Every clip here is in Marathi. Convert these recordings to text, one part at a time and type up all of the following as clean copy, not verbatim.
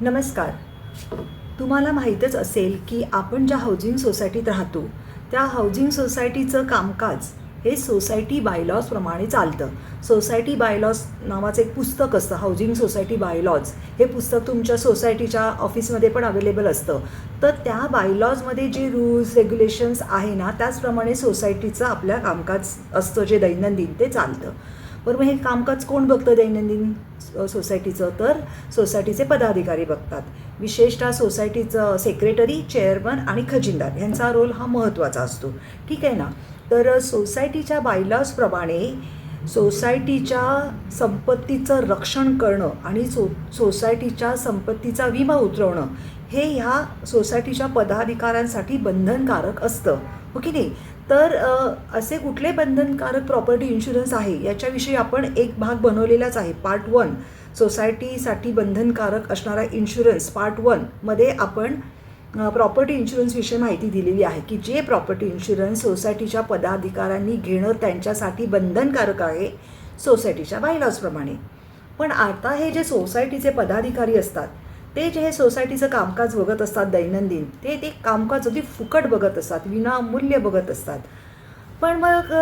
नमस्कार. तुम्हाला माहीतच असेल की आपण ज्या हाऊसिंग सोसायटीत राहतो त्या हाऊसिंग सोसायटीचं कामकाज हे सोसायटी बायलॉजप्रमाणे चालतं. सोसायटी बायलॉज नावाचं एक पुस्तक असतं, हाऊसिंग सोसायटी बायलॉज. हे पुस्तक तुमच्या सोसायटीच्या ऑफिसमध्ये पण अवेलेबल असतं. तर त्या बायलॉजमध्ये जे रूल्स रेग्युलेशन्स आहे ना, त्याचप्रमाणे सोसायटीचं आपल्या कामकाज असतं, जे दैनंदिन ते चालतं. बरं, मग हे कामकाज कोण बघतं दैनंदिन सोसायटीचं? तर सोसायटीचे पदाधिकारी बघतात. विशेषतः सोसायटीचं सेक्रेटरी, चेअरमन आणि खजिनदार यांचा रोल हा महत्त्वाचा असतो. ठीक आहे ना. तर सोसायटीच्या बायलॉजप्रमाणे सोसायटीच्या संपत्तीचं रक्षण करणं आणि सोसायटीच्या संपत्तीचा विमा उतरवणं हे ह्या सोसायटीच्या पदाधिकाऱ्यांसाठी बंधनकारक असतं, हो की नाही? तर असे कुठले बंधनकारक प्रॉपर्टी इन्शुरन्स आहे याच्याविषयी आपण एक भाग बनवलेलाच आहे, पार्ट 1. सोसायटीसाठी बंधनकारक असणारा इन्शुरन्स पार्ट 1मध्ये आपण प्रॉपर्टी इन्शुरन्सविषयी माहिती दिलेली आहे की जे प्रॉपर्टी इन्शुरन्स सोसायटीच्या पदाधिकाऱ्यांनी घेणं त्यांच्यासाठी बंधनकारक आहे सोसायटीच्या बायलॉजप्रमाणे. पण आता हे जे सोसायटीचे पदाधिकारी असतात ते जे हे सोसायटीचं कामकाज बघत असतात दैनंदिन, ते कामकाज अगदी फुकट बघत असतात, विनामूल्य बघत असतात. पण मग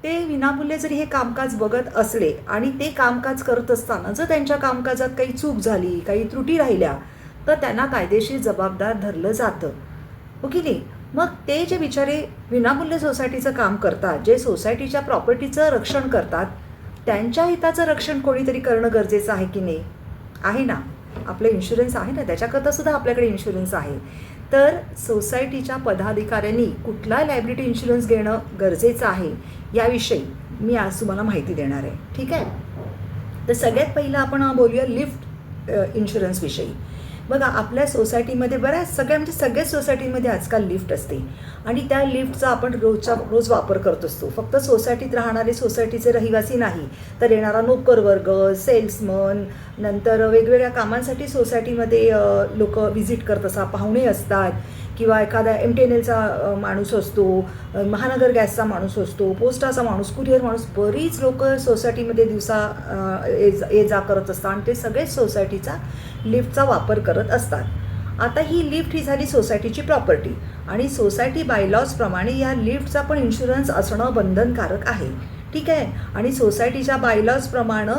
ते विनामूल्य जरी हे कामकाज बघत असले आणि ते कामकाज करत असताना जर त्यांच्या कामकाजात काही चूक झाली, काही त्रुटी राहिल्या, तर त्यांना कायदेशीर जबाबदार धरलं जातं, हो की नाही? मग ते जे बिचारे विनामूल्य सोसायटीचं काम करतात, जे सोसायटीच्या प्रॉपर्टीचं रक्षण करतात, त्यांच्या हिताचं रक्षण कोणीतरी करणं गरजेचं आहे की नाही? आहे ना. आपलं इन्शुरन्स आहे ना, त्याच्याकरता सुद्धा आपल्याकडे इन्शुरन्स आहे. तर सोसायटीच्या पदाधिकाऱ्यांनी कुठला लायबिलिटी इन्शुरन्स घेणं गरजेचं आहे याविषयी मी आज तुम्हाला माहिती देणार आहे. ठीक आहे. तर सगळ्यात पहिलं आपण बोलूया लिफ्ट इन्शुरन्सविषयी. बघा, आपल्या सोसायटीमध्ये म्हणजे सगळ्याच सोसायटीमध्ये आजकाल लिफ्ट असते आणि त्या लिफ्टचा आपण रोज वापर करत असतो. फक्त सोसायटीत राहणारे सोसायटीचे रहिवासी नाही, तर येणारा नोकर वर्ग, सेल्समन, नंतर वेगवेगळ्या कामांसाठी सोसायटीमध्ये लोक व्हिजिट करत असतात, पाहुणे असतात किंवा एखादा MTNLचा माणूस असतो, महानगर गॅसचा माणूस असतो, पोस्टाचा माणूस, कुरिअर माणूस, बरीच लोक सोसायटीमध्ये ये जा करत असतात आणि ते सगळेच सोसायटीचा लिफ्टचा वापर करत असतात. आता ही लिफ्ट ही झाली सोसायटीची प्रॉपर्टी आणि सोसायटी बायलॉजप्रमाणे या लिफ्टचा पण इन्शुरन्स असणं बंधनकारक आहे. ठीक आहे. आणि सोसायटीच्या बायलॉजप्रमाणे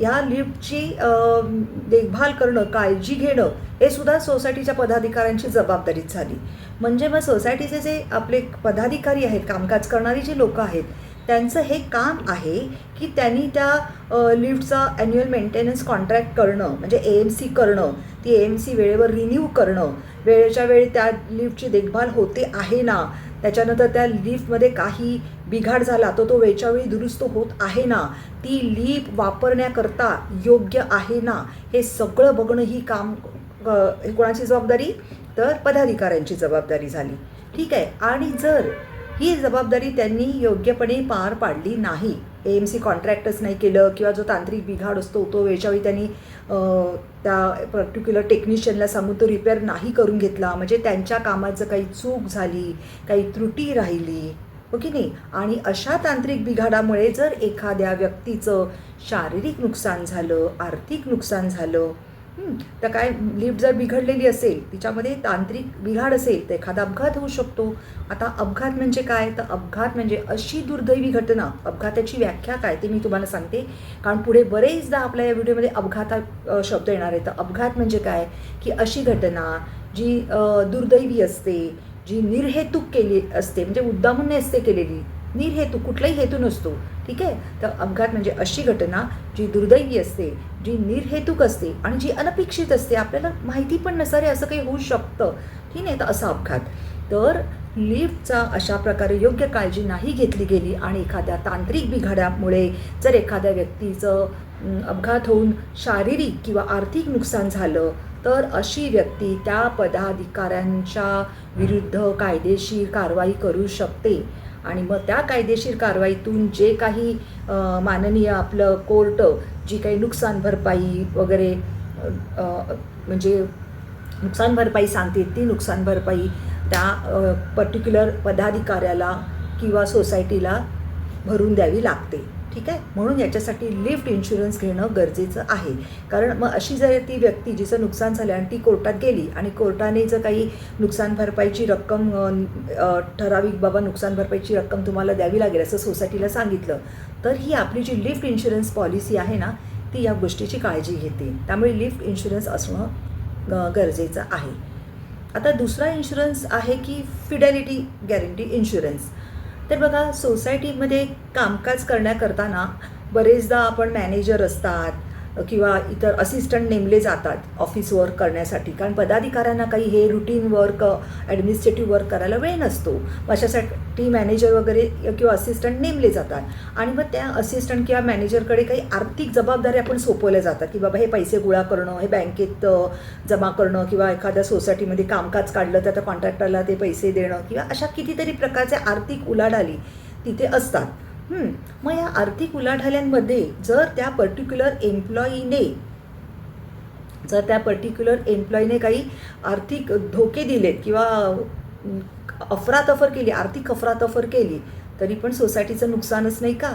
या लिफ्टची देखभाल करणं, काळजी घेणं हे सुद्धा सोसायटीच्या पदाधिकाऱ्यांची जबाबदारीच झाली. म्हणजे मग सोसायटीचे जे आपले पदाधिकारी आहेत, कामकाज करणारी जी लोकं आहेत, त्यांचं हे काम आहे की त्यांनी त्या लिफ्टचा ॲन्युअल मेंटेनन्स कॉन्ट्रॅक्ट करणं, म्हणजे AMC करणं, ती AMC वेळेवर रिन्यू करणं, वेळेच्या वेळी त्या लिफ्टची देखभाल होते आहे ना, त्याच्यानंतर त्या लिफ्टमध्ये काही बिघाड झाला तर तो वेळच्या वेळी दुरुस्त होत आहे ना, ती लिफ्ट वापरण्याकरता योग्य आहे ना, हे सगळं बघणं ही काम हे कोणाची जबाबदारी? तर पदाधिकाऱ्यांची जबाबदारी झाली. ठीक आहे. आणि जर ही जबाबदारी त्यांनी योग्यपणे पार पाडली नाही, AMC कॉन्ट्रॅक्टच नाही केलं किंवा जो तांत्रिक बिघाड असतो तो वेळच्यावेळी त्यांनी त्या पर्टिक्युलर टेक्निशियनला सांगून तो रिपेअर नाही करून घेतला, म्हणजे त्यांच्या कामात जर काही चूक झाली, काही त्रुटी राहिली, हो की नाही, आणि अशा तांत्रिक बिघाडामुळे जर एखाद्या व्यक्तीचं शारीरिक नुकसान झालं, आर्थिक नुकसान झालं, तर काय, लिफ्ट जर बिघडलेली असेल, तिच्यामध्ये तांत्रिक बिघाड असेल, तर एखादा अपघात होऊ शकतो. आता अपघात म्हणजे काय? तर अपघात म्हणजे अशी दुर्दैवी घटना. अपघाताची व्याख्या काय ते मी तुम्हाला सांगते, कारण पुढे बरेचदा आपल्या या व्हिडिओमध्ये अपघातात शब्द येणार आहे. तर अपघात म्हणजे काय की अशी घटना जी दुर्दैवी असते, जी निर्हेतुक केली असते, म्हणजे मुद्दामून नसते केलेली, निर्हेतुक, कुठलाही हेतू नसतो. ठीक आहे. तर अपघात म्हणजे अशी घटना जी दुर्दैवी असते, जी निर्हेतुक असते आणि जी अनपेक्षित असते, आपल्याला माहिती पण नसणारे असं काही होऊ शकतं, ठीक आहे, तर असा अपघात. तर लिफ्टचा अशा प्रकारे योग्य काळजी नाही घेतली गेली आणि एखाद्या तांत्रिक बिघाडामुळे जर एखाद्या व्यक्तीचं अपघात होऊन शारीरिक किंवा आर्थिक नुकसान झालं, तर अशी व्यक्ती त्या पदाधिकाऱ्यांच्या विरुद्ध कायदेशीर कारवाई करू शकते. आणि मग त्या कायदेशीर कारवाईतून जे काही माननीय आपलं कोर्ट जी काही नुकसान भरपाई वगैरे म्हणजे नुकसान भरपाई सांगते, ती नुकसान भरपाई त्या पर्टिक्युलर पदाधिकाऱ्याला किंवा सोसायटीला भरून द्यावी लागते. ठीक आहे. म्हणून याच्यासाठी लिफ्ट इन्शुरन्स घेणं गरजेचं आहे. कारण मग अशी जर ती व्यक्ती जिचं नुकसान झालं आणि ती कोर्टात गेली आणि कोर्टाने जर काही नुकसान भरपाईची रक्कम ठराविक बाबा नुकसान भरपाईची रक्कम तुम्हाला द्यावी लागेल असं सोसायटीला सांगितलं, तर ही आपली जी लिफ्ट इन्शुरन्स पॉलिसी आहे ना, ती या गोष्टीची काळजी घेते. त्यामुळे लिफ्ट इन्शुरन्स असणं गरजेचं आहे. आता दुसरा इन्शुरन्स आहे की फिडेलिटी गॅरंटी इन्शुरन्स. तर बघा, सोसायटीमध्ये कामकाज करण्याकरताना बरेचदा आपण मॅनेजर असतात किंवा इतर असिस्टंट नेमले जातात ऑफिस वर्क करण्यासाठी. कारण पदाधिकाऱ्यांना काही हे रुटीन वर्क, ॲडमिनिस्ट्रेटिव्ह वर्क करायला वेळ नसतो. अशासाठी मॅनेजर वगैरे किंवा असिस्टंट नेमले जातात आणि मग त्या असिस्टंट किंवा मॅनेजरकडे काही आर्थिक जबाबदारी आपण सोपवल्या जातात की बाबा हे पैसे गोळा करणं, हे बँकेत जमा करणं किंवा एखाद्या सोसायटीमध्ये कामकाज काढलं तर त्या कॉन्ट्रॅक्टरला ते पैसे देणं किंवा अशा कितीतरी प्रकारचे आर्थिक उलाढाली तिथे असतात. मग या आर्थिक उलाढाल्यांमध्ये जर त्या पर्टिक्युलर एम्प्लॉईने काही आर्थिक धोके दिलेत किंवा आर्थिक अफरातफर केली तरी पण सोसायटीचं नुकसानच नाही का?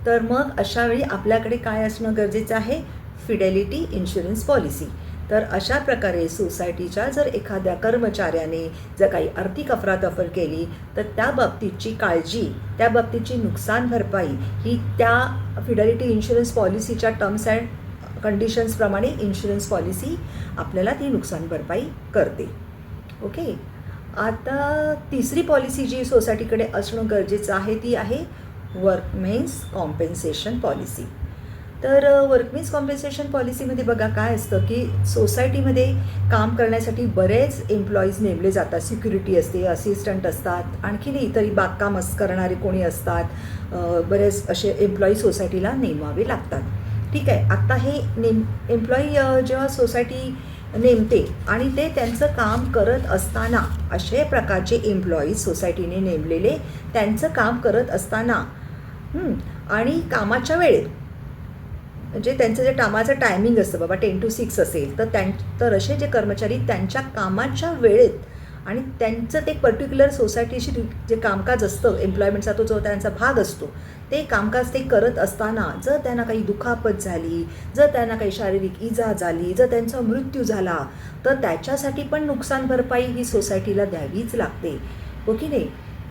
तर मग अशावेळी आपल्याकडे काय असणं गरजेचं आहे? Fidelity insurance policy. तर अशा प्रकारे सोसायटीच्या जर एखाद्या कर्मचाऱ्याने जर काही आर्थिक अफरातफर केली तर त्या बाबतीतची काळजी, त्या बाबतीतची नुकसान भरपाई ही त्या फिडेलिटी इन्शुरन्स पॉलिसीच्या टर्म्स अँड कंडिशन्सप्रमाणे इन्शुरन्स पॉलिसी आपल्याला ती नुकसान भरपाई करते. ओके. आता तिसरी पॉलिसी जी सोसायटीकडे असणं गरजेचं आहे ती आहे वर्कमेन्स कॉम्पेन्सेशन पॉलिसी. तर वर्कमेन्स कॉम्पेन्सेशन पॉलिसीमध्ये बघा काय असतं की सोसायटीमध्ये काम करण्यासाठी बरेच एम्प्लॉईज नेमले जातात. सिक्युरिटी असते, असिस्टंट असतात, आणखीन इतरही बागकाम करणारे कोणी असतात. बरेच असे एम्प्लॉई सोसायटीला नेमावे लागतात. ठीक आहे. आता हे एम्प्लॉई जेव्हा सोसायटी नेमते आणि ते त्यांचं काम करत असताना, असे प्रकारचे एम्प्लॉईज सोसायटीने नेमलेले त्यांचं काम करत असताना आणि कामाच्या वेळेत, म्हणजे त्यांचं जे कामाचं टायमिंग असतं बाबा 10 to 6 असेल तर असे जे कर्मचारी त्यांच्या कामाच्या वेळेत आणि त्यांचं ते पर्टिक्युलर सोसायटीशी जे कामकाज असतं, एम्प्लॉयमेंटचा तो जो त्यांचा भाग असतो, ते कामकाज ते करत असताना जर त्यांना काही दुखापत झाली, जर त्यांना काही शारीरिक इजा झाली, जर त्यांचा मृत्यू झाला तर त्याच्यासाठी पण नुकसान भरपाई ही सोसायटीला द्यावीच लागते. हो की नाही?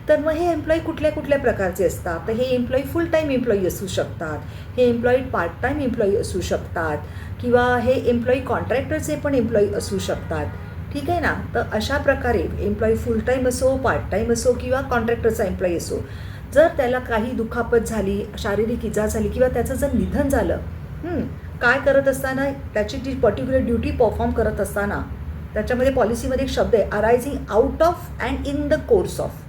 तर मग हे एम्प्लॉई कुठल्या कुठल्या प्रकारचे असतात? तर हे एम्प्लॉई फुल टाईम एम्प्लॉई असू शकतात, हे एम्प्लॉई पार्ट टाईम एम्प्लॉई असू शकतात किंवा हे एम्प्लॉई कॉन्ट्रॅक्टरचे पण एम्प्लॉई असू शकतात. ठीक आहे ना? तर अशा प्रकारे एम्प्लॉई फुल टाईम असो, पार्ट टाईम असो किंवा कॉन्ट्रॅक्टरचा एम्प्लॉई असो, जर त्याला काही दुखापत झाली, शारीरिक इजा झाली किंवा त्याचं जर निधन झालं, काय करत असताना त्याची जी पर्टिक्युलर ड्युटी परफॉर्म करत असताना त्याच्यामध्ये पॉलिसीमध्ये एक शब्द आहे arising out of and in the course of.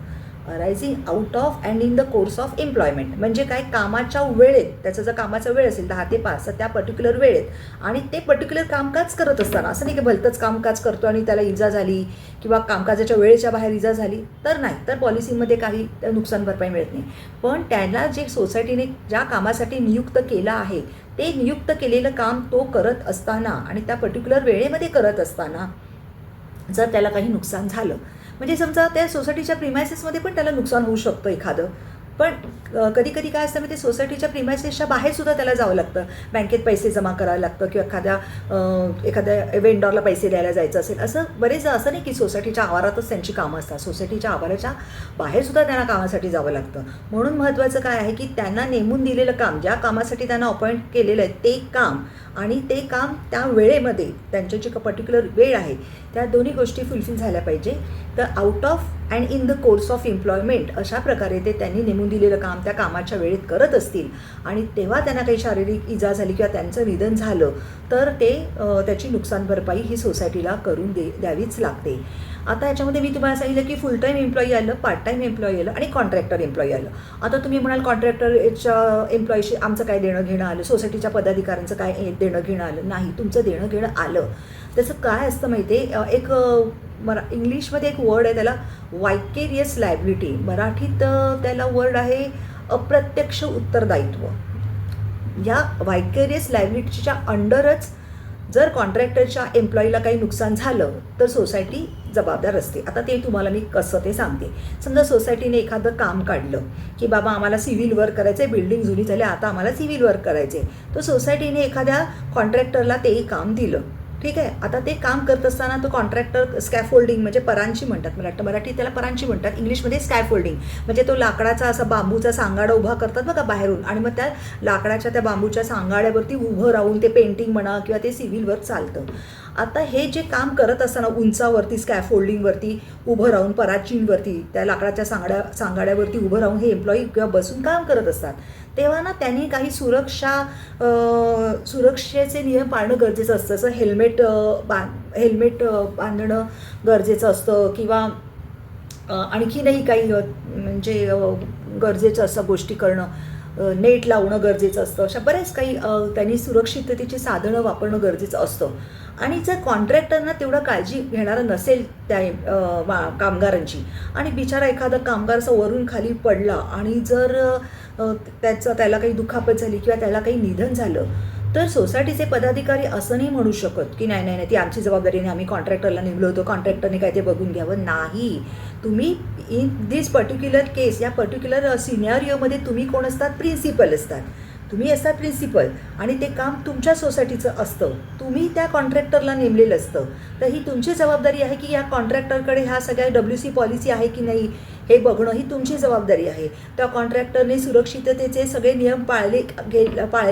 Arising out of and in the course of employment म्हणजे काय? कामाच्या वेळेत, त्याचा जर कामाचा वेळ असेल 10 ते 5 तर त्या पर्टिक्युलर वेळेत आणि ते पर्टिक्युलर कामकाज करत असताना, असं नाही की भलतंच कामकाज करतो आणि त्याला इजा झाली किंवा कामकाजाच्या वेळेच्या बाहेर इजा झाली तर नाही, तर पॉलिसीमध्ये काही नुकसान भरपाई मिळत नाही. पण त्याला जे सोसायटीने ज्या कामासाठी नियुक्त केलं आहे ते नियुक्त केलेलं काम तो करत असताना आणि त्या पर्टिक्युलर वेळेमध्ये करत असताना जर त्याला काही नुकसान झालं, म्हणजे समजा त्या सोसायटीच्या प्रिमायसेसमध्ये पण त्याला नुकसान होऊ शकतं एखादं, पण कधी कधी काय असतं, ते सोसायटीच्या प्रिमायसेसच्या बाहेरसुद्धा त्याला जावं लागतं. बँकेत पैसे जमा करावं लागतं किंवा एखाद्या वेंडॉरला पैसे द्यायला जायचं असेल, असं बरेचदा. असं नाही की सोसायटीच्या आवारातच त्यांची कामं असतात, सोसायटीच्या आवाराच्या बाहेरसुद्धा त्यांना कामासाठी जावं लागतं. म्हणून महत्त्वाचं काय आहे की त्यांना नेमून दिलेलं काम, ज्या कामासाठी त्यांना अपॉइंट केलेलं आहे ते काम आणि ते काम त्या वेळेमध्ये, त्यांची जी पर्टिक्युलर वेळ आहे त्या दोन्ही गोष्टी फुलफिल झाल्या पाहिजे. तर out of and in the course of employment अशा प्रकारे ते त्यांनी नेमून दिलेलं काम त्या कामाच्या वेळेत करत असतील आणि तेव्हा त्यांना काही शारीरिक इजा झाली किंवा त्यांचं निधन झालं तर ते त्याची नुकसान भरपाई ही सोसायटीला करून द्यावीच लागते. आता याच्यामध्ये मी तुम्हाला सांगितलं की फुल टाईम एम्प्लॉई आलं, पार्ट टाईम एम्प्लॉई आलं आणि कॉन्ट्रॅक्टर एम्प्लॉई आलं. आता तुम्ही म्हणाल कॉन्ट्रॅक्टरच्या एम्प्लॉईशी आमचं काय देणं घेणं आलं, सोसायटीच्या पदाधिकाऱ्यांचं काय देणं घेणं आलं? नाही, तुमचं देणं घेणं आलं. त्याचं काय असतं माहिती आहे, एक इंग्लिशमध्ये एक वर्ड आहे त्याला वायकेरियस लायबिलिटी, मराठीत त्याला वर्ड आहे अप्रत्यक्ष उत्तरदायित्व. या वायकेरियस लायबिलिटीच्या अंडरच जर कॉन्ट्रॅक्टरच्या एम्प्लॉईला काही नुकसान झालं तर सोसायटी जबाबदार असते. आता ते तुम्हाला मी कसं ते सांगते. समजा सोसायटीने एखादं काम काढलं की बाबा आम्हाला सिव्हिल वर्क करायचं आहे, बिल्डिंग जुनी झाली, आता आम्हाला सिव्हिल वर्क करायचे, तर सोसायटीने एखाद्या कॉन्ट्रॅक्टरला ते काम दिलं. ठीक आहे. आता ते काम करत असताना तो कॉन्ट्रॅक्टर स्कॅफोल्डिंग म्हणजे परांची म्हणतात, मला वाटतं मराठीत त्याला परांची म्हणतात, इंग्लिशमध्ये स्कॅफोल्डिंग म्हणजे तो लाकडाचा असा बांबूचा सांगाडा उभा करतात बघा बाहेरून, आणि मग त्या लाकडाच्या त्या बांबूच्या सांगाड्यावरती उभं राहून ते पेंटिंग म्हणा किंवा ते सिव्हिल वर्क चालतं. आता हे जे काम करत असताना उंचावरती स्कॅफोल्डिंगवरती उभं राहून, पराचींवरती त्या लाकडाच्या सांगाड्यावरती उभं राहून हे एम्प्लॉई किंवा बसून काम करत असतात, तेव्हा ना त्यांनी काही सुरक्षेचे नियम पाळणं गरजेचं असतं. जसं हेल्मेट बांधणं गरजेचं असतं किंवा आणखीनही काही म्हणजे गरजेचं असं गोष्टी करणं, नेट लावणं गरजेचं असतं. अशा बरेच काही त्यांनी सुरक्षिततेची साधनं वापरणं गरजेचं असतं. आणि जर कॉन्ट्रॅक्टरना तेवढं काळजी घेणारं नसेल त्या कामगारांची, आणि बिचारा एखादा कामगार असं वरून खाली पडला आणि जर त्याला काही दुखापत झाली किंवा त्याला काही निधन झालं, तर सोसायटीचे पदाधिकारी असं नाही म्हणू शकत की नाही नाही नाही ती आमची जबाबदारी नाही, आम्ही कॉन्ट्रॅक्टरला नेमलो होतो, कॉन्ट्रॅक्टरने काय ते बघून घ्यावं. नाही, तुम्ही इन दिस पर्टिक्युलर केस, या पर्टिक्युलर सिनेरिओमध्ये तुम्ही कोण असतात? प्रिन्सिपल असतात. तुम्ही असतात प्रिन्सिपल आणि ते काम तुमच्या सोसायटीचं असतं, तुम्ही त्या कॉन्ट्रॅक्टरला नेमलेलं असतं. तर ही तुमची जबाबदारी आहे की या कॉन्ट्रॅक्टरकडे ह्या सगळ्या WC पॉलिसी आहे की नाही हे बघणं ही तुमची जबाबदारी आहे. त्या कॉन्ट्रॅक्टरने सुरक्षिततेचे सगळे नियम पाळले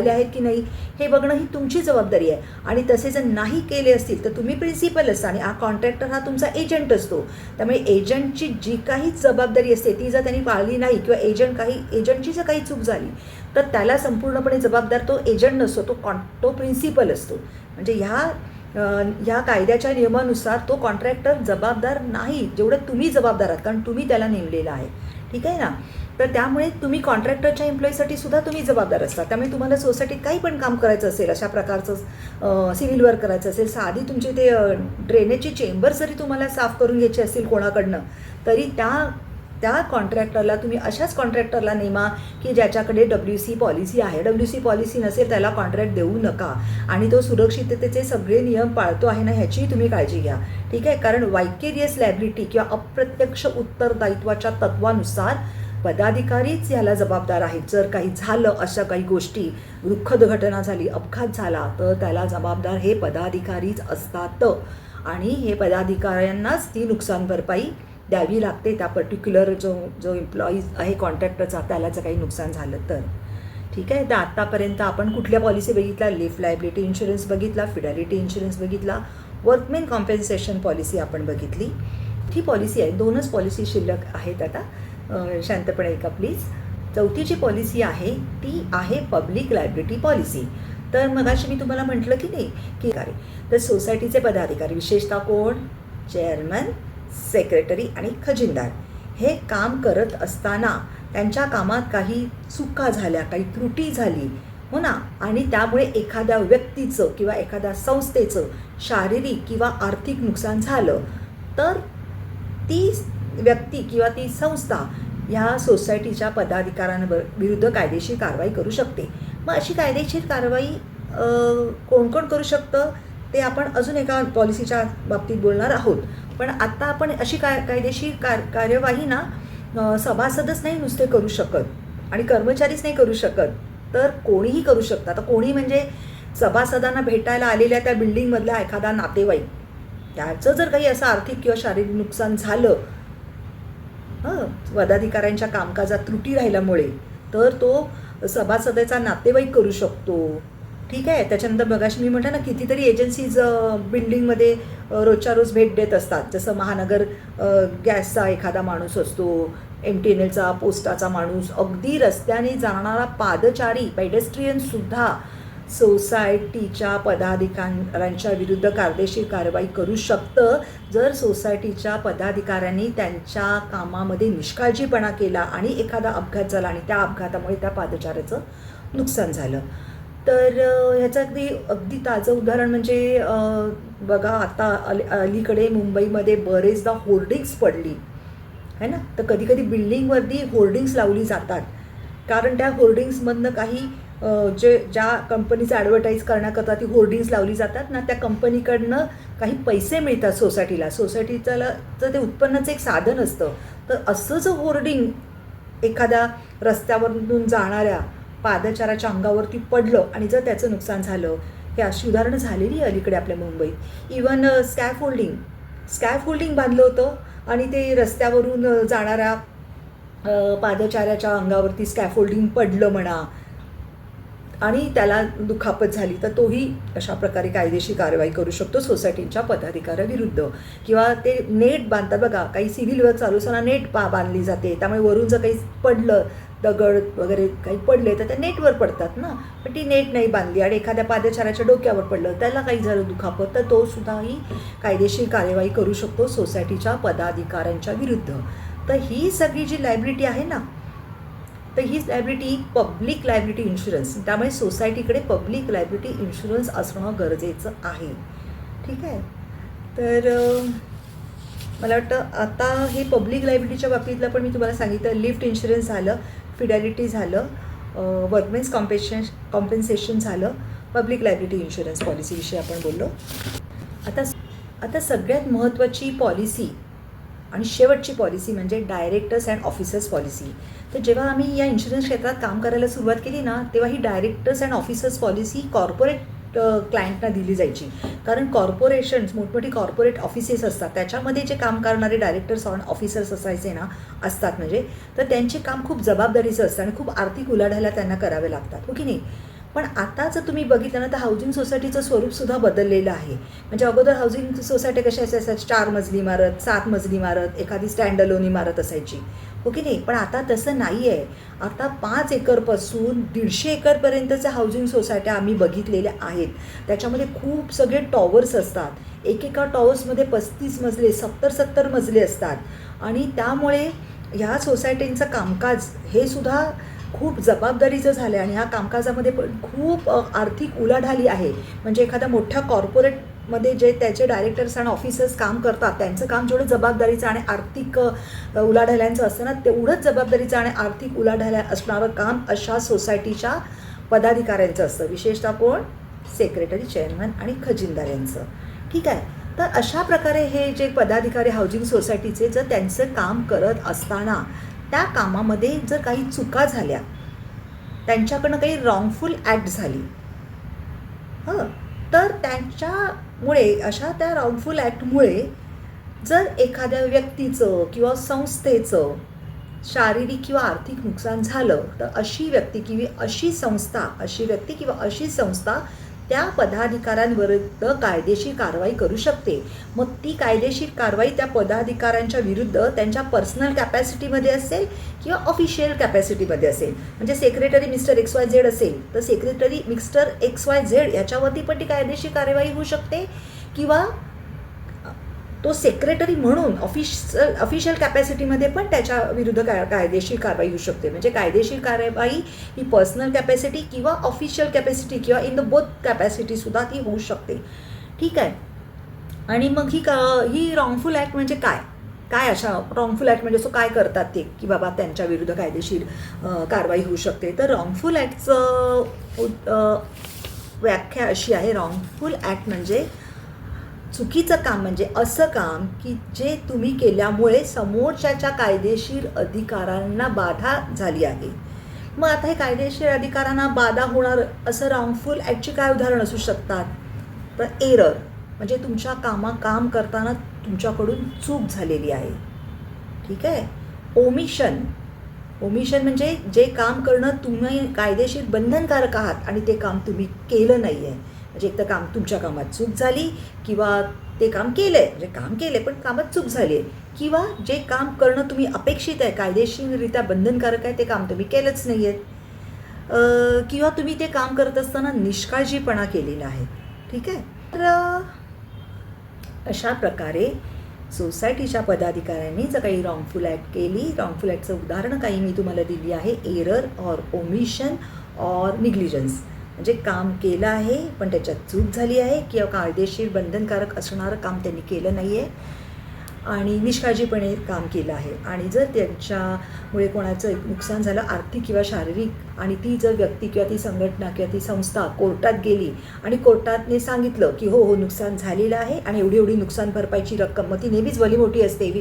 आहेत की नाही हे बघणं ही तुमची जबाबदारी आहे. आणि तसे जर नाही केले असतील तर तुम्ही प्रिन्सिपल असता आणि हा कॉन्ट्रॅक्टर हा तुमचा एजंट असतो. त्यामुळे एजंटची जी काही जबाबदारी असते ती जर त्यांनी पाळली नाही किंवा एजंटची जर काही चूक झाली तर त्याला संपूर्णपणे जबाबदार तो एजंट नसतो, तो प्रिन्सिपल असतो. म्हणजे ह्या कायद्याच्या नियमानुसार तो कॉन्ट्रॅक्टर जबाबदार नाही, जेवढं तुम्ही जबाबदार आहात, कारण तुम्ही त्याला नेमलेला आहे. ठीक आहे ना. तर त्यामुळे तुम्ही एम्प्लॉईसाठी सुद्धा तुम्ही जबाबदार असतात. त्यामुळे तुम्हाला सोसायटीत काही पण काम करायचं असेल, अशा प्रकारचं सिव्हिल वर्क करायचं असेल, साधी तुमची ते ड्रेनेजची चेंबर जरी तुम्हाला साफ करून घ्यायची असेल कोणाकडनं, तरी त्या कॉन्ट्रॅक्टरला तुम्ही अशाच कॉन्ट्रॅक्टरला नेमा की ज्याच्याकडे WC पॉलिसी आहे. WC पॉलिसी नसेल त्याला कॉन्ट्रॅक्ट देऊ नका. आणि तो सुरक्षिततेचे सगळे नियम पाळतो आहे ना ह्याचीही तुम्ही काळजी घ्या. ठीक आहे. कारण वायकेरियस लायबिलिटी किंवा अप्रत्यक्ष उत्तरदायित्वाच्या तत्वानुसार पदाधिकारीच याला जबाबदार आहेत. जर काही झालं, अशा काही गोष्टी, दुःखद घटना झाली, अपघात झाला, तर त्याला जबाबदार हे पदाधिकारीच असतात. आणि हे पदाधिकाऱ्यांनाच ती नुकसान भरपाई द्यावी लागते त्या पर्टिक्युलर जो एम्प्लॉईज आहे कॉन्ट्रॅक्टरचा, त्याला जर काही नुकसान झालं तर. ठीक आहे. तर आत्तापर्यंत आपण कुठल्या पॉलिसी बघितल्या? लिफ लायबिलिटी इन्शुरन्स बघितला, फिडॅलिटी इन्शुरन्स बघितला, वर्कमेन कॉम्पेन्सेशन पॉलिसी आपण बघितली. ही पॉलिसी आहे, 2च पॉलिसी शिल्लक आहेत आता. शांतपणे ऐका प्लीज. चौथी जी पॉलिसी आहे ती आहे पब्लिक लायबिलिटी पॉलिसी. तर मगाशी मी तुम्हाला म्हटलं की नाही की तर सोसायटीचे पदाधिकारी, विशेषतः कोण? चेअरमन, सेक्रेटरी आणि खजिनदार, हे काम करत असताना त्यांच्या कामात काही चुका झाल्या, काही त्रुटी झाली, हो ना, आणि त्यामुळे एखाद्या व्यक्तीचं किंवा एखाद्या संस्थेचं शारीरिक किंवा आर्थिक नुकसान झालं, तर ती व्यक्ती किंवा ती संस्था ह्या सोसायटीच्या पदाधिकाऱ्यांविरुद्ध कायदेशीर कारवाई करू शकते. मग अशी कायदेशीर कारवाई कोण कोण करू शकतं ते आपण अजून एका पॉलिसीच्या बाबतीत बोलणार आहोत. पण आत्ता आपण अशी कायदेशीर कार्यवाही ना सभासदच नाही नुसते करू शकत आणि कर्मचारीच नाही करू शकत, तर कोणीही करू शकतं. आता कोणी म्हणजे सभासदांना भेटायला आलेल्या त्या बिल्डिंगमधला एखादा नातेवाईक, त्याचं जर काही असं आर्थिक किंवा शारीरिक नुकसान झालं पदाधिकाऱ्यांच्या कामकाजात त्रुटी राहिल्यामुळे, तर तो सभासदाचा नातेवाईक करू शकतो. ठीक आहे. त्याच्यानंतर मगाशी मी म्हटलं ना कितीतरी एजन्सीज बिल्डिंगमध्ये रोजच्या रोज भेट देत असतात. जसं महानगर गॅसचा एखादा माणूस असतो, MTNLचा, पोस्टाचा माणूस, अगदी रस्त्याने जाणारा पादचारी, पेडेस्ट्रियनसुद्धा सोसायटीच्या पदाधिकाऱ्यांच्या विरुद्ध कायदेशीर कारवाई करू शकतं जर सोसायटीच्या पदाधिकाऱ्यांनी त्यांच्या कामामध्ये निष्काळजीपणा केला आणि एखादा अपघात झाला आणि त्या अपघातामुळे त्या पादचाऱ्याचं नुकसान झालं. तर ह्याचं अगदी ताजं उदाहरण म्हणजे बघा, आता अलीकडे मुंबईमध्ये बरेचदा होर्डिंग्स पडली है ना. तर कधी कधी बिल्डिंगवरती होर्डिंग्स लावली जातात, कारण त्या होर्डिंग्समधनं काही ज्या कंपनीचं ॲडव्हर्टाईज करण्याकरता ती होर्डिंग्स लावली जातात ना, त्या कंपनीकडनं काही पैसे मिळतात सोसायटीला. सोसायटीचं तर ते उत्पन्नाचं एक साधन असतं. तर असं जर होर्डिंग एखाद्या रस्त्यावरून जाणाऱ्या पादचाराच्या अंगावरती पडलं आणि जर त्याचं नुकसान झालं, हे अशी उदाहरणं झालेली आहे अलीकडे आपल्या मुंबईत. इवन स्कॅफोल्डिंग बांधलं होतं आणि ते रस्त्यावरून जाणाऱ्या पादचाऱ्याच्या अंगावरती स्कॅफोल्डिंग पडलं म्हणा आणि त्याला दुखापत झाली, तर तोही अशा प्रकारे कायदेशीर कारवाई करू शकतो सोसायटीच्या पदाधिकाऱ्याविरुद्ध. किंवा ते नेट बांधतात बघा, काही सिव्हिल वर्क चालू असताना नेट बांधली जाते, त्यामुळे वरून जर काही पडलं, दगड वगैरे काही पडले तर त्या नेटवर पडतात ना, पण ती नेट नाही बांधली आणि एखाद्या पादचाऱ्याच्या डोक्यावर पडलं, त्याला काही झालं दुखापत, तर तो सुद्धाही कायदेशीर कार्यवाही करू शकतो सोसायटीच्या पदाधिकाऱ्यांच्या विरुद्ध. तर ही सगळी जी लायबिलिटी आहे ना, तर ही लायबिलिटी पब्लिक लायबिलिटी इन्शुरन्स, त्यामुळे सोसायटीकडे पब्लिक लायबिलिटी इन्शुरन्स असणं गरजेचं आहे. ठीक आहे. तर मला वाटतं आता हे पब्लिक लायबिलिटीच्या बाबतीतलं पण मी तुम्हाला सांगितलं. लिफ्ट इन्शुरन्स झालं, फिडॅलिटी झालं, वर्कमेन्स कॉम्पेन्सेशन झालं, पब्लिक लायबिलिटी इन्शुरन्स पॉलिसीविषयी आपण बोललो. आता सगळ्यात महत्त्वाची पॉलिसी आणि शेवटची पॉलिसी म्हणजे डायरेक्टर्स अँड ऑफिसर्स पॉलिसी. तर जेव्हा आम्ही या इन्शुरन्स क्षेत्रात काम करायला सुरुवात केली ना, तेव्हा ही directors and officers policy corporate क्लायंटना दिली जायची. कारण कॉर्पोरेशन्स, मोठमोठी कॉर्पोरेट ऑफिसेस असतात, त्याच्यामध्ये जे काम करणारे डायरेक्टर्स अँड ऑफिसर्स असायचे ना, असतात म्हणजे, तर त्यांचे काम खूप जबाबदारीचं असतं आणि खूप आर्थिक उलाढाल्या त्यांना कराव्या लागतात, हो की नाही. पण आता जर तुम्ही बघितलं ना, तर हाऊसिंग सोसायटीचं स्वरूपसुद्धा बदललेलं आहे. म्हणजे अगोदर हाऊसिंग सोसायटी कशा असायच्या, 4 मजली इमारत, 7 मजली इमारत, एखादी स्टँड अलोन इमारत असायची, हो की नाही. पण आता तसं नाही आहे. आता 5 एकरपासून 150 एकरपर्यंतच्या हाऊसिंग सोसायट्या आम्ही बघितलेल्या आहेत. त्याच्यामध्ये खूप सगळे टॉवर्स असतात. एकेका टॉवर्समध्ये 35 मजले, 70 मजले असतात आणि त्यामुळे ह्या सोसायटींचं कामकाज हे सुद्धा खूप जबाबदारीचं झालं आहे आणि ह्या कामकाजामध्ये पण खूप आर्थिक उलाढाली आहे. म्हणजे एखाद्या मोठ्या कॉर्पोरेटमध्ये जे त्याचे डायरेक्टर्स आणि ऑफिसर्स काम करतात, त्यांचं काम जेवढं जबाबदारीचं आणि आर्थिक उलाढाल्यांचं असतं ना, तेवढंच जबाबदारीचं आणि आर्थिक उलाढाल्या असणारं काम अशा सोसायटीच्या पदाधिकाऱ्यांचं असतं. विशेषतः कोण? सेक्रेटरी, चेअरमन आणि खजिनदार यांचं. ठीक आहे. तर अशा प्रकारे हे जे पदाधिकारी हाऊसिंग सोसायटीचे जर त्यांचं काम करत असताना त्या कामामध्ये जर काही चुका झाल्या, त्यांच्याकडनं काही रॉंगफुल ॲक्ट झाली, तर त्यांच्यामुळे, अशा त्या रॉंगफुल ॲक्टमुळे जर एखाद्या व्यक्तीचं किंवा संस्थेचं शारीरिक किंवा आर्थिक नुकसान झालं, तर अशी व्यक्ती किंवा अशी संस्था त्या पदाधिकाऱ्यांविरुद्ध कायदेशीर कारवाई करू शकते. मग ती कायदेशीर कारवाई त्या पदाधिकाऱ्यांच्या विरुद्ध त्यांच्या पर्सनल कॅपॅसिटीमध्ये असेल किंवा ऑफिशियल कॅपॅसिटीमध्ये असेल. म्हणजे सेक्रेटरी मिस्टर XYZ असेल तर सेक्रेटरी मिस्टर XYZ याच्यावरती पण ती कायदेशीर कार्यवाही होऊ शकते, किंवा तो सेक्रेटरी म्हणून ऑफिशियल कॅपॅसिटीमध्ये पण त्याच्या विरुद्ध कायदेशीर कारवाई होऊ शकते. म्हणजे कायदेशीर कार्यवाही ही पर्सनल कॅपॅसिटी किंवा ऑफिशियल कॅपॅसिटी किंवा इन द बोथ कॅपॅसिटीसुद्धा ती होऊ शकते. ठीक आहे. आणि मग ही रॉंगफुल ॲक्ट म्हणजे काय अशा रॉंगफुल ॲक्ट म्हणजे असं काय करतात ते, की बाबा त्यांच्या विरुद्ध कायदेशीर कारवाई होऊ शकते. तर रॉंगफुल ॲक्टचं व्याख्या अशी आहे. रॉंगफुल ॲक्ट म्हणजे चुकीचं काम, म्हणजे असं काम की जे तुम्ही केल्यामुळे समोरच्याच्या कायदेशीर अधिकारांना बाधा झाली आहे. मग आता हे कायदेशीर अधिकारांना बाधा होणार असं रॉंगफुल ॲक्टची काय उदाहरण असू शकतात? तर एरर म्हणजे तुमच्या काम करताना तुमच्याकडून चूक झालेली आहे. ठीक आहे. ओमिशन म्हणजे जे काम करणं तुम्ही कायदेशीर बंधनकारक आहात आणि ते काम तुम्ही केलं नाही आहे. म्हणजे एक तर तुमच्या कामात चूक झाली, किंवा ते काम केलं आहे, म्हणजे काम केलं पण कामात चूक झाली आहे, किंवा जे काम करणं तुम्ही अपेक्षित आहे, कायदेशीररित्या बंधनकारक आहे, ते काम तुम्ही केलंच नाही आहेत, किंवा तुम्ही ते काम करत असताना निष्काळजीपणा केलेला आहे. ठीक आहे. तर अशा प्रकारे सोसायटीच्या पदाधिकाऱ्यांनी जर काही रॉंगफुल ॲक्ट केली, रॉंगफुल ॲक्टचं उदाहरणं काही मी तुम्हाला दिली आहे. Error or omission or negligence म्हणजे काम केलं आहे पण त्याच्यात चूक झाली आहे, किंवा कायदेशीर बंधनकारक असणारं काम त्यांनी केलं नाही आहे. आणि निष्काळजीपणे काम केलं आहे आणि जर त्यांच्यामुळे कोणाचं नुकसान झालं आर्थिक किंवा शारीरिक आणि ती जर व्यक्ती किंवा ती संघटना किंवा ती संस्था कोर्टात गेली आणि कोर्टाने सांगितलं की हो हो नुकसान झालेलं आहे आणि एवढी एवढी नुकसान भरपाईची रक्कम, मग ती नेहमीच भली मोठी असते,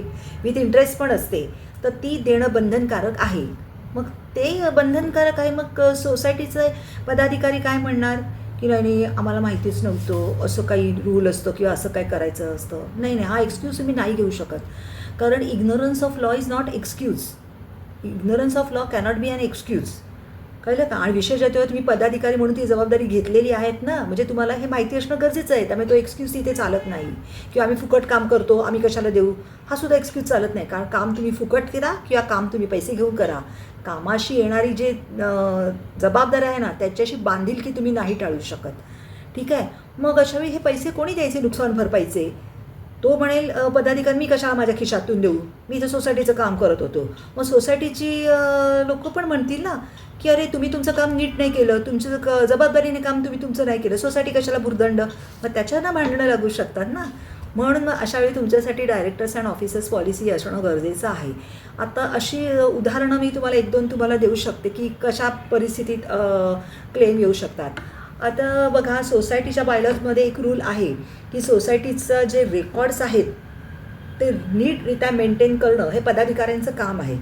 विथ इंटरेस्ट पण असते, तर ती देणं बंधनकारक आहे. मग ते बंधनकारक आहे. मग सोसायटीचे पदाधिकारी काय म्हणणार की नाही नाही आम्हाला माहितीच नव्हतं, असं काही रूल असतं किंवा असं काय करायचं असतं. नाही नाही, हा एक्सक्यूज तुम्ही नाही घेऊ शकत, कारण ignorance of law is not excuse. Ignorance of law cannot be an excuse. कळलं का? आणि विशेष जेव्हा तुम्ही पदाधिकारी म्हणून ती जबाबदारी घेतलेली आहेत ना, म्हणजे तुम्हाला हे माहिती असणं गरजेचं आहे. त्यामुळे तो एक्सक्यूज तिथे चालत नाही. किंवा आम्ही फुकट काम करतो, आम्ही कशाला देऊ, हा सुद्धा एक्सक्यूज चालत नाही. कारण काम तुम्ही फुकट करा किंवा काम तुम्ही पैसे घेऊन करा, कामाशी येणारी जे जबाबदारी आहे ना त्याच्याशी बांधिलकी तुम्ही नाही टाळू शकत. ठीक आहे. मग अशावेळी हे पैसे कोणी द्यायचे नुकसान भरपाईचे? तो म्हणेल पदाधिकारी मी कशाला माझ्या खिशातून देऊ, मी तर सोसायटीचं काम करत होतो. मग सोसायटीची लोक पण म्हणतील ना की अरे तुम्ही तुमचं काम नीट नाही केलं, तुमचं जबाबदारीने काम तुम्ही तुमचं नाही केलं, सोसायटी कशाला भुर्दंड, मग त्याच्यानं भांडणं लागू शकतात ना. म्हणून मग अशावेळी तुमच्यासाठी डायरेक्टर्स अँड ऑफिसर्स पॉलिसी असणं गरजेचं आहे. आता अशी उदाहरणं मी तुम्हाला 1-2 तुम्हाला देऊ शकते की कशा परिस्थितीत क्लेम येऊ शकतात. आता बघा, सोसायटीच्या बायलॉजमध्ये एक रूल आहे की सोसायटीचं जे रेकॉर्ड्स आहेत ते नीटरित्या मेंटेन करणं हे पदाधिकाऱ्यांचं काम आहे.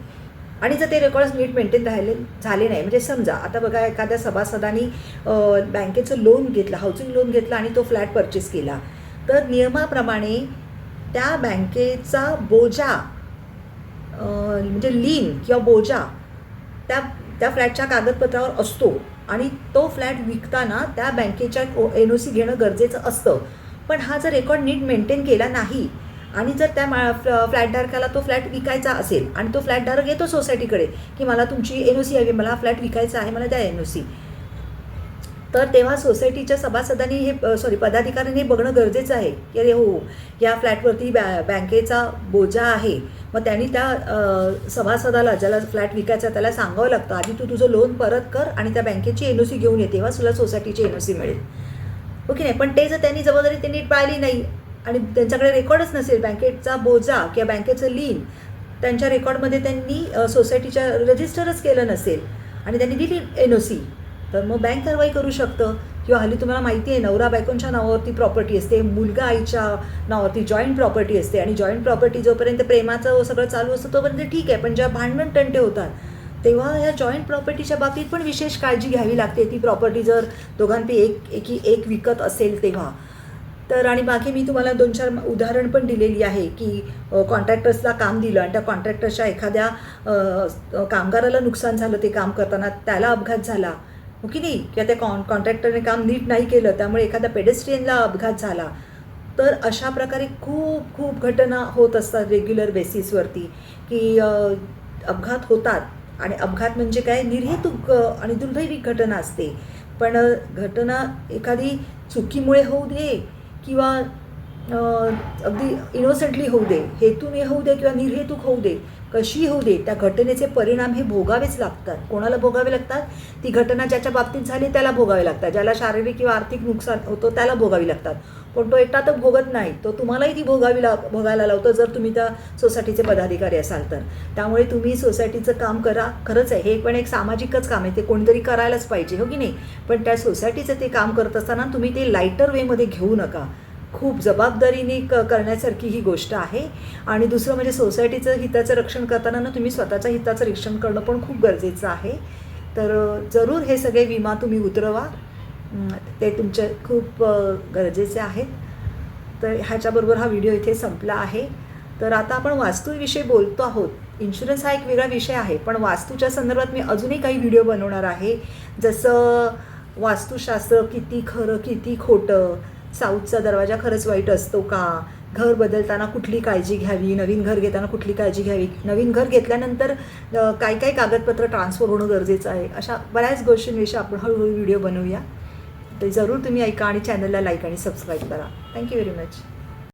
आणि जर ते रेकॉर्ड्स नीट मेंटेन झाले नाही, म्हणजे समजा आता बघा एखाद्या सभासदांनी बँकेचं लोन घेतलं, हाऊसिंग लोन घेतलं आणि तो फ्लॅट परचेस केला, तर नियमाप्रमाणे त्या बँकेचा बोजा म्हणजे लीन किंवा बोजा त्या फ्लॅटच्या कागदपत्रावर असतो आणि तो फ्लॅट विकताना त्या बँकेच्या NOC घेणं गरजेचं असतं. पण हा जर रेकॉर्ड नीट मेंटेन केला नाही आणि जर त्या फ्लॅटधारकाला तो फ्लॅट विकायचा असेल आणि तो फ्लॅटधारक येतो सोसायटीकडे की मला तुमची NOC हवी, मला फ्लॅट विकायचा आहे, मला द्या NOC, तर तेव्हा सोसायटीच्या सभासदांनी पदाधिकाऱ्यांनी बघणं गरजेचं आहे की अरे हो या फ्लॅटवरती बँकेचा बोजा आहे. मग त्यांनी त्या सभासदाला ज्याला फ्लॅट विकायचा त्याला सांगावं लागतं आधी तू तुझं लोन परत कर आणि त्या बँकेची NOC घेऊन ये, तेव्हा तुला सोसायटीची NOC मिळेल. ओके नाही, पण ते जर त्यांनी जबाबदारी त्यांनी पाळली नाही आणि त्यांच्याकडे रेकॉर्डच नसेल, बँकेचा बोजा किंवा बँकेचं लीन त्यांच्या रेकॉर्डमध्ये त्यांनी सोसायटीच्या रजिस्टरच केलं नसेल आणि त्यांनी दिली NOC, तर मग बँक कारवाई करू शकतं. किंवा हल्ली तुम्हाला माहिती आहे नवरा बायकोंच्या नावावरती प्रॉपर्टी असते, मुलगा आईच्या नावावरती जॉईंट प्रॉपर्टी असते आणि जॉईंट प्रॉपर्टी जोपर्यंत प्रेमाचं सगळं चालू असतं तोपर्यंत ठीक आहे, पण जेव्हा भांडण तंटे होतात तेव्हा ह्या जॉईंट प्रॉपर्टीच्या बाबतीत पण विशेष काळजी घ्यावी लागते. ती प्रॉपर्टी जर दोघांपैकी एक विकत असेल तेव्हा तर. आणि बाकी मी तुम्हाला 2-4 उदाहरण पण दिलेली आहे की कॉन्ट्रॅक्टर्सला काम दिलं आणि त्या कॉन्ट्रॅक्टर्सच्या एखाद्या कामगाराला नुकसान झालं, ते काम करताना त्याला अपघात झाला, हो की नाही, किंवा त्या कॉन्ट्रॅक्टरने काम नीट नाही केलं त्यामुळे एखाद्या पेडेस्ट्रियनला अपघात झाला. तर अशा प्रकारे खूप खूप घटना होत असतात रेग्युलर बेसिसवरती की अपघात होतात आणि अपघात म्हणजे काय, निर्हेतुक आणि दुर्दैवी घटना असते. पण घटना एखादी चुकीमुळे होऊ दे किंवा अगदी इनोसेंटली होऊ दे, हेतूने होऊ दे किंवा निर्हेतुक होऊ दे, कशी होऊ दे, त्या घटनेचे परिणाम हे भोगावेच लागतात. कोणाला भोगावे लागतात? ती घटना ज्याच्या बाबतीत झाली त्याला भोगावे लागतात, ज्याला शारीरिक किंवा आर्थिक नुकसान होतं त्याला भोगावी लागतात. पण तो एकटा तर भोगत नाही, तो तुम्हालाही ती भोगायला लावतो जर तुम्ही त्या सोसायटीचे पदाधिकारी असाल तर. त्यामुळे तुम्ही सोसायटीचं काम करा. खरंच आहे हे पण एक सामाजिकच काम आहे, ते कोणीतरी करायलाच पाहिजे, हो की नाही. पण त्या सोसायटीचं ते काम करत असताना तुम्ही ते लाईटर वेमध्ये घेऊ नका. खूप जबाबदारीने करण्यासारखी ही गोष्ट आहे. आणि दुसरं म्हणजे सोसायटीचं हिताचं रक्षण करताना ना तुम्ही स्वतःच्या हिताचं रक्षण करणं पण खूप गरजेचं आहे. तर जरूर हे सगळे विमा तुम्ही उतरवा, ते तुमचे खूप गरजेचे आहेत. तर ह्याच्याबरोबर हा व्हिडिओ इथे संपला आहे. तर आता आपण वास्तूविषयी बोलतो आहोत. इन्शुरन्स हा एक वेगळा विषय आहे, पण वास्तूच्या संदर्भात मी अजूनही काही व्हिडिओ बनवणार आहे. जसं वास्तुशास्त्र किती खरं किती खोटं, साऊथचा दरवाजा खरंच वाईट असतो का, घर बदलताना कुठली काळजी घ्यावी, नवीन घर घेताना कुठली काळजी घ्यावी, नवीन घर घेतल्यानंतर काय काय कागदपत्र ट्रान्सफर होणं गरजेचं आहे, अशा बऱ्याच गोष्टींविषयी आपण हळूहळू व्हिडिओ बनवूया. तर जरूर तुम्ही ऐका आणि चॅनलला लाईक आणि सबस्क्राईब करा. Thank you very much.